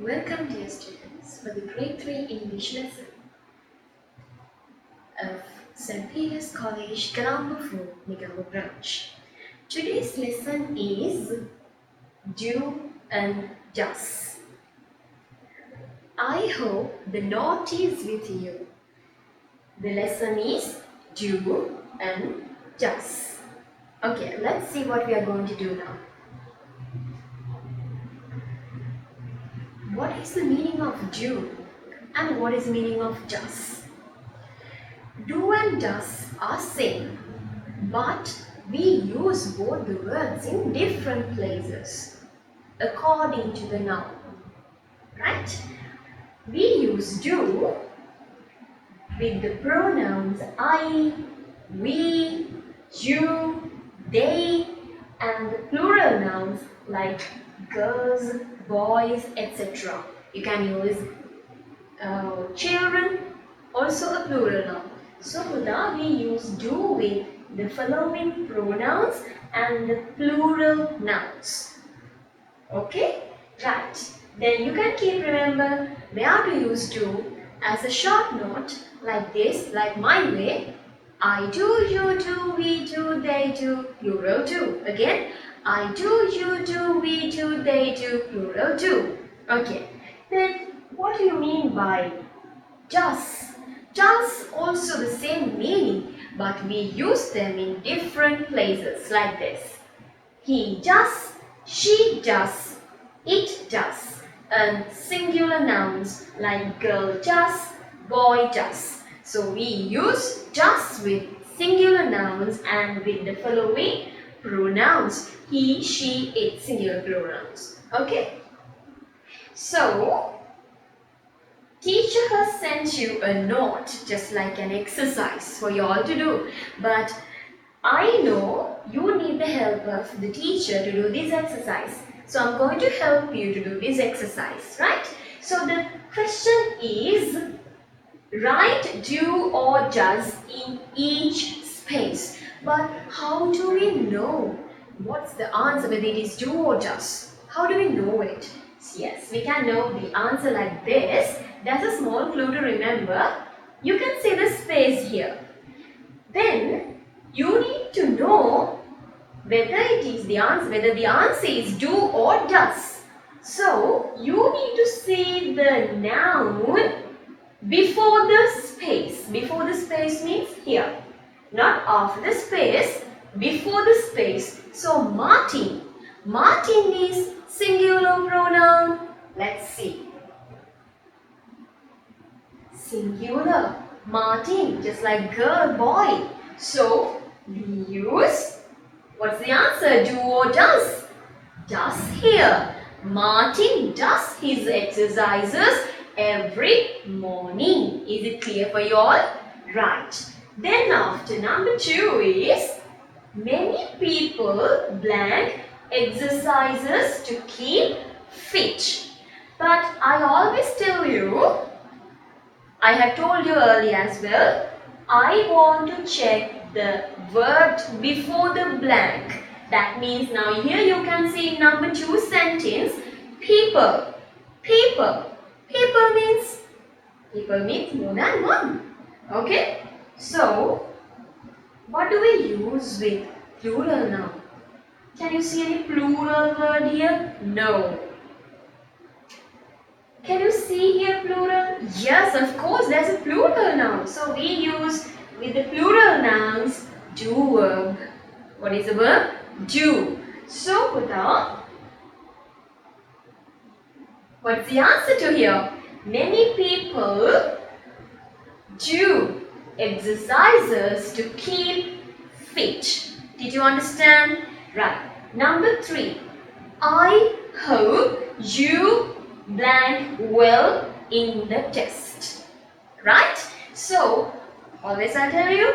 Welcome dear students for the grade 3 English lesson of St. Peter's College, Colombo 4, Nicaragua branch. Today's lesson is do and does. I hope the note is with you. The lesson is do and does. Okay, let's see what we are going to do now. What is the meaning of do and what is the meaning of does? Do and does are same, but we use both the words in different places according to the noun, right? We use do with the pronouns I, we, you, they, and the plural nouns like girls, boys, etc. You can use children, also a plural noun. So now we use do with the following pronouns and the plural nouns. Okay? Right. Then you can keep remember where to use do as a short note like this, like my way. I do, you do, we do, they do, plural do. Again, I do, you do, we do, they do, plural do. Okay. Then what do you mean by does? Does also the same meaning, but we use them in different places like this. He does, she does, it does, and singular nouns like girl does, boy does. So we use does with singular nouns and with the following pronouns: he, she, it, singular pronouns. Okay? So teacher has sent you a note, just like an exercise for you all to do. But I know you need the help of the teacher to do this exercise. So I'm going to help you to do this exercise, right? So the question is, write do or does in each space. But how do we know what's the answer, whether it is do or does? How do we know it? Yes, we can know the answer like this. There's a small clue to remember. You can see the space here. Then you need to know whether it is the answer, whether the answer is do or does. So you need to see the noun before the space. Before the space means here. Not after the space, before the space. So Martin. Martin is singular pronoun. Let's see. Singular. Martin, just like girl, boy. So we use, what's the answer? Do or does? Does here. Martin does his exercises every morning. Is it clear for you all? Right. Then after number 2 is, many people blank exercises to keep fit. But I always tell you, I have told you earlier as well, I want to check the word before the blank. That means now here you can see in number 2 sentence, people. People. People means more than one. Okay? So, what do we use with plural now? Can you see any plural word here? No. Can you see here plural? Yes, of course, there's a plural noun. So we use with the plural nouns do verb. What is the verb? Do. So Buddha, what's the answer to here? Many people do exercises to keep fit. Did you understand? Right. Number 3. I hope you blank well in the test. Right? So, always I tell you,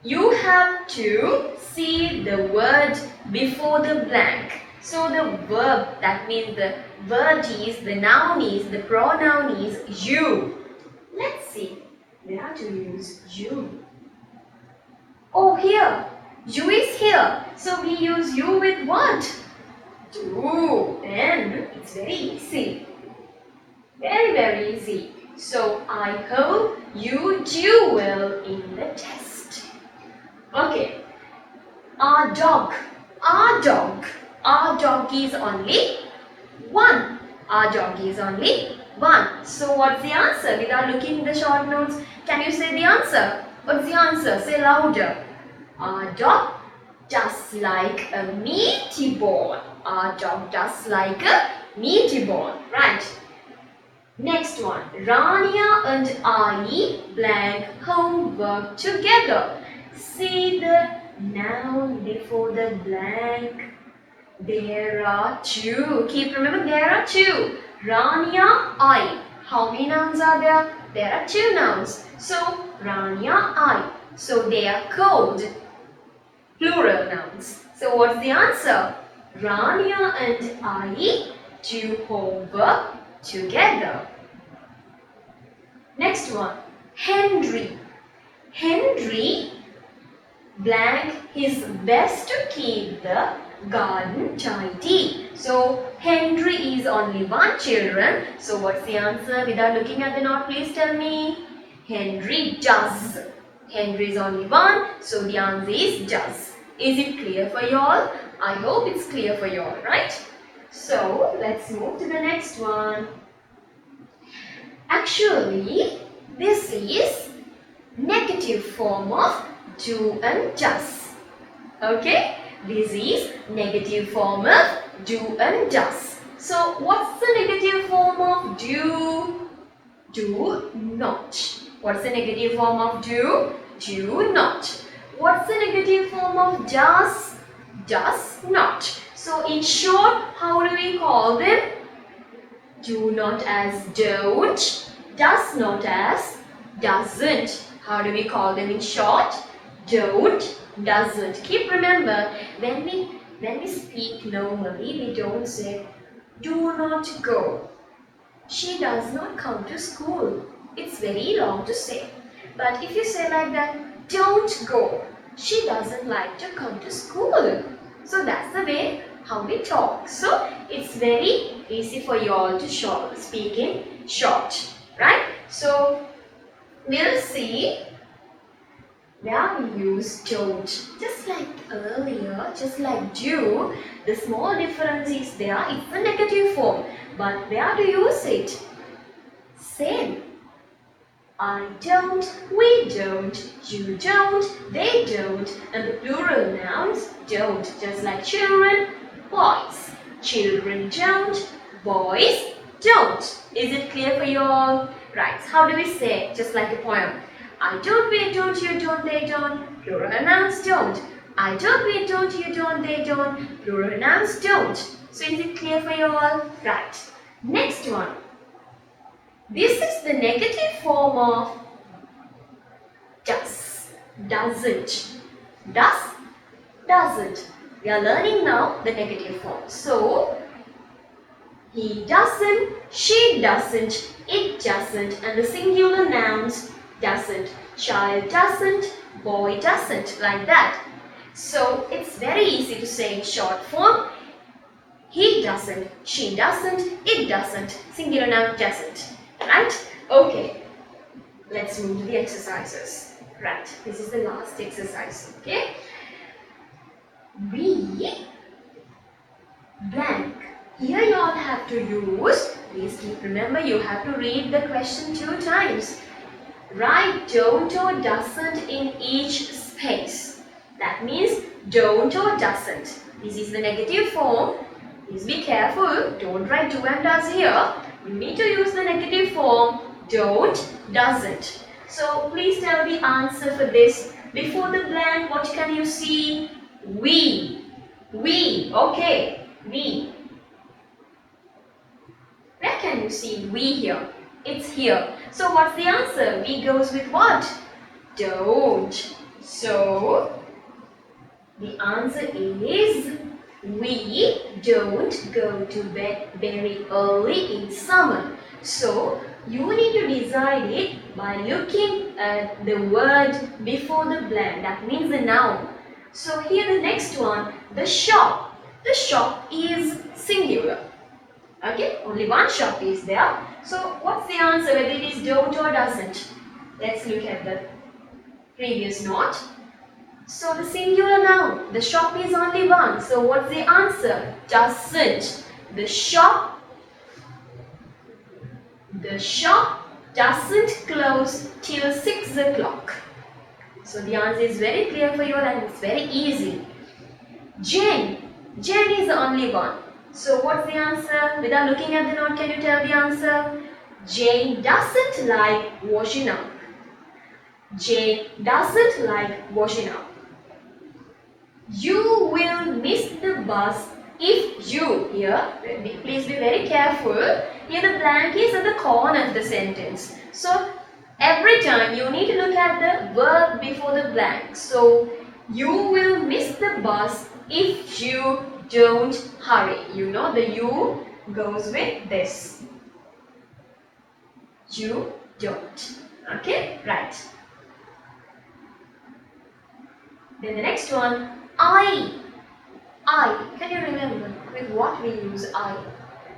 you have to see the word before the blank. So the verb, that means the word is, the noun is, the pronoun is you. Let's see where to use you. Oh, here. You is here. So we use you with what? Do. Then it's very easy. Very easy. So I hope you do well in the test. Okay. Our dog. Our dog. Our dog is only one. Our dog is only one. So what's the answer? Without looking in the short notes, can you say the answer? What's the answer? Say louder. Our dog does like a meaty ball. Our dog does like a meaty ball. Right. Next one. Rania and I blank homework together. See the noun before the blank. There are two. Keep remember there are two. Rania, I. How many nouns are there? There are two nouns. So Rania, I. So they are called plural nouns. So what's the answer? Rania and I do homework together. Next one. Henry. Henry blank his best to keep the garden tidy. So Henry is only one children. So what's the answer? Without looking at the note, please tell me. Henry does. Henry is only one. So the answer is does. Is it clear for you all? I hope it's clear for you all, right? So let's move to the next one. Actually, this is negative form of do and does. Okay? This is negative form of do and does. So what's the negative form of do? Do not. What's the negative form of do? Do not. What's the negative form of does? Does not. So in short, how do we call them? Do not as don't, does not as doesn't. How do we call them in short? Don't, doesn't. Keep remember, when we speak normally, we don't say do not go. She does not come to school. It's very long to say. But if you say like that, don't go. She doesn't like to come to school. So that's the way how we talk. So it's very easy for you all to speak in short, right? So we'll see where we use don't. Just like earlier, just like do, the small difference is there. It's a negative form. But where do you use it? Same. I don't, we don't, you don't, they don't, and the plural nouns don't. Just like children, boys. Children don't, boys don't. Is it clear for you all? Right. How do we say it? Just like a poem. I don't, we don't, you don't, they don't. Plural nouns don't. I don't, we don't, you don't, they don't. Plural nouns don't. So is it clear for you all? Right. Next one. This is the negative form of does, doesn't. Does, doesn't. We are learning now the negative form. So, he doesn't, she doesn't, it doesn't, and the singular nouns doesn't. Child doesn't, boy doesn't, like that. So, it's very easy to say in short form. He doesn't, she doesn't, it doesn't, singular noun doesn't. Right? Okay. Let's move to the exercises. Right. This is the last exercise. Okay. We blank. Here you all have to use. Please keep remember you have to read the question 2 times. Write don't or doesn't in each space. That means don't or doesn't. This is the negative form. Please be careful. Don't write do and does here. You need to use the negative form don't, doesn't. So please tell the answer for this. Before the blank, what can you see? We. Okay. We. Where can you see we here? It's here. So what's the answer? We goes with what? Don't. So the answer is we don't go to bed very early in summer. So you need to decide it by looking at the word before the blank. That means the noun. So here the next one, the shop. The shop is singular. Okay, only one shop is there. So what's the answer, whether it is don't or doesn't? Let's look at the previous note. So the singular noun, the shop is only one. So what's the answer? Doesn't. The shop doesn't close till 6 o'clock. So the answer is very clear for you all and it's very easy. Jane is the only one. So what's the answer? Without looking at the note, can you tell the answer? Jane doesn't like washing up. Jane doesn't like washing up. You will miss the bus if you, here, please be very careful. Here the blank is at the corner of the sentence. So every time you need to look at the verb before the blank. So you will miss the bus if you don't hurry. You know the you goes with this. You don't. Okay, right. Then the next one, I. Can you remember with what we use I?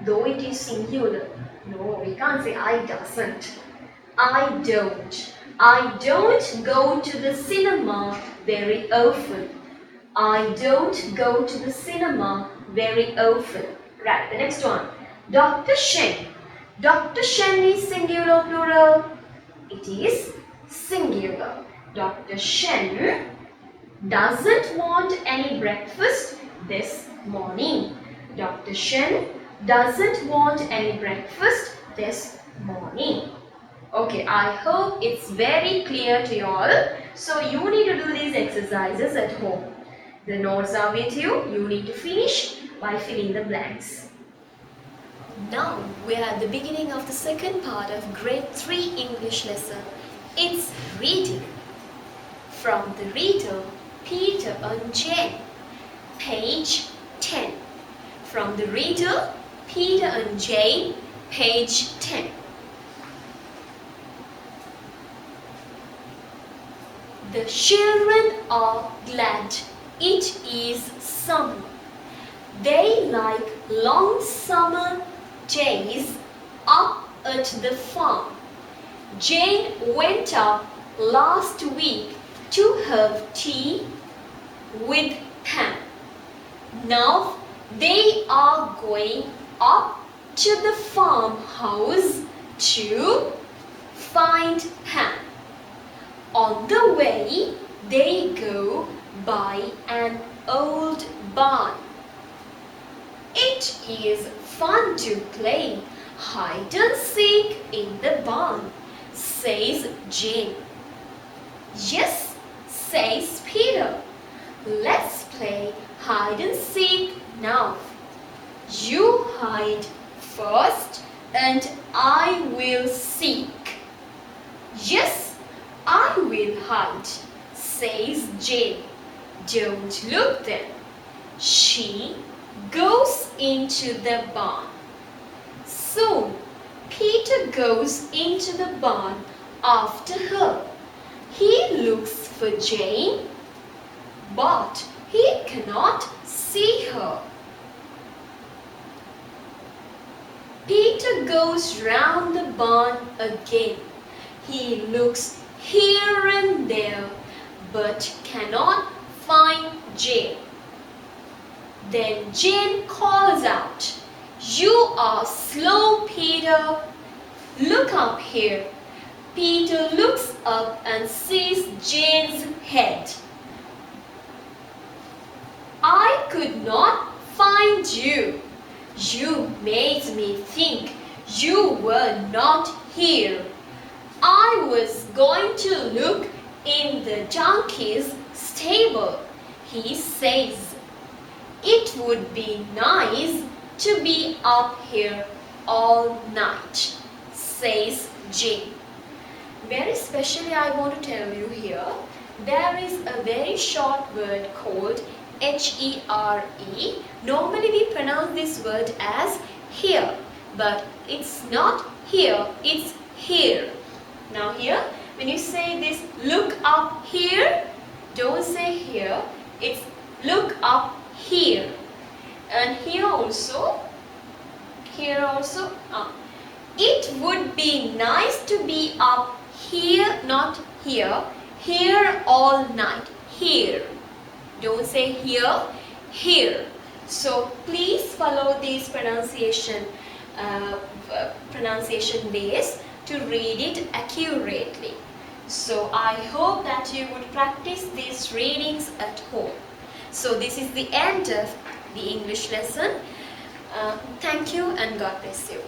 Though it is singular. No, we can't say I doesn't. I don't. I don't go to the cinema very often. I don't go to the cinema very often. Right, the next one. Dr. Shen. Dr. Shen is singular plural. It is singular. Dr. Shen doesn't want any breakfast this morning. Dr. Shen doesn't want any breakfast this morning. Okay, I hope it's very clear to you all. So you need to do these exercises at home. The notes are with you. You need to finish by filling the blanks. Now we are at the beginning of the second part of grade 3 English lesson. It's reading. From the reader, Peter and Jane. Page 10. From the reader, Peter and Jane. Page 10. The children are glad it is summer. They like long summer days up at the farm. Jane went up last week to have tea with Pam. Now they are going up to the farmhouse to find Pam. On the way, they go by an old barn. It is fun to play hide and seek in the barn, says Jane. Yes, says Peter. Let's play hide and seek now. You hide first and I will seek. Yes, I will hide, says Jane. Don't look then. She goes into the barn. Soon, Peter goes into the barn after her. He looks for Jane, but he cannot see her. Peter goes round the barn again. He looks here and there, but cannot find Jane. Then Jane calls out, "You are slow, Peter. Look up here." Peter looks up and sees Jane's head. "I could not find you. You made me think you were not here. I was going to look in the donkey's stable," he says. "It would be nice to be up here all night," says Jane. Very specially, I want to tell you here, there is a very short word called H-E-R-E. Normally we pronounce this word as here, but it's not here, it's here. Now here, when you say this, look up here, don't say here, it's look up here. And here also. It would be nice to be up here, not here. Here all night. Here. Don't say here. Here. So please follow these pronunciation ways to read it accurately. So I hope that you would practice these readings at home. So this is the end of the English lesson. Thank you and God bless you.